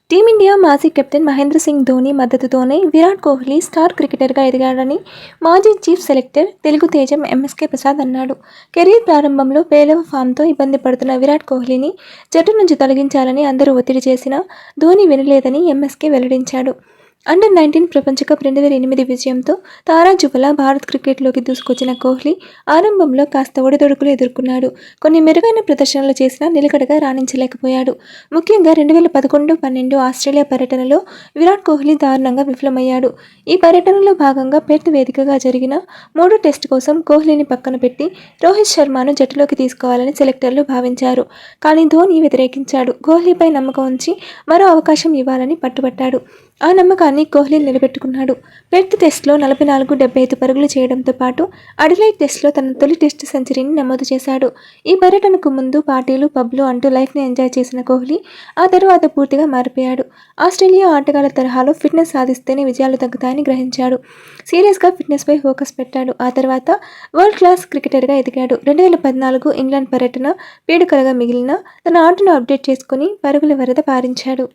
Team India మాజీ captain Mahindra Singh Dhoni మద్దతుతోనే Virat Kohli star క్రికెటర్గా ఎదిగాడని మాజీ chief selector Telugu తేజం ఎంఎస్కే ప్రసాద్ అన్నాడు. కెరీర్ ప్రారంభంలో పేలవ ఫామ్తో ఇబ్బంది పడుతున్న విరాట్ కోహ్లీని జట్టు నుంచి తొలగించాలని అందరూ ఒత్తిడి చేసినా ధోనీ వినలేదని ఎంఎస్కే వెల్లడించాడు. అండర్-19 ప్రపంచ కప్ 2008 విజయంతో తారాజువలా భారత్ క్రికెట్లోకి దూసుకొచ్చిన కోహ్లీ ఆరంభంలో కాస్త ఒడిదొడుకులు ఎదుర్కొన్నాడు. కొన్ని మెరుగైన ప్రదర్శనలు చేసినా నిలకడగా రాణించలేకపోయాడు. ముఖ్యంగా 2011-12 ఆస్ట్రేలియా పర్యటనలో విరాట్ కోహ్లీ దారుణంగా విఫలమయ్యాడు. ఈ పర్యటనలో భాగంగా పెర్త్ వేదికగా జరిగిన 3వ టెస్టు కోసం కోహ్లీని పక్కన పెట్టి రోహిత్ శర్మను జట్టులోకి తీసుకోవాలని సెలెక్టర్లు భావించారు. కానీ ధోనీ వ్యతిరేకించాడు. కోహ్లీపై నమ్మకం ఉంచి మరో అవకాశం ఇవ్వాలని పట్టుబట్టాడు. ఆ నమ్మకాన్ని కోహ్లీ నిలబెట్టుకున్నాడు. పెర్త్ టెస్టులో 44-75 పరుగులు చేయడంతో పాటు అడిలైడ్ టెస్టులో తన తొలి టెస్టు సెంచరీని నమోదు చేశాడు. ఈ పర్యటనకు ముందు పార్టీలు, పబ్లు అంటూ లైఫ్ని ఎంజాయ్ చేసిన కోహ్లీ ఆ తరువాత పూర్తిగా మారిపోయాడు. ఆస్ట్రేలియా ఆటగాళ్ల తరహాలో ఫిట్నెస్ సాధిస్తేనే విజయాలు తగ్గుతాయని గ్రహించాడు. సీరియస్గా ఫిట్నెస్పై ఫోకస్ పెట్టాడు. ఆ తర్వాత వరల్డ్ క్లాస్ క్రికెటర్గా ఎదిగాడు. 2014 ఇంగ్లాండ్ పర్యటన పీడకలగా మిగిలినా తన ఆటను అప్డేట్ చేసుకుని పరుగుల వరద పారించాడు.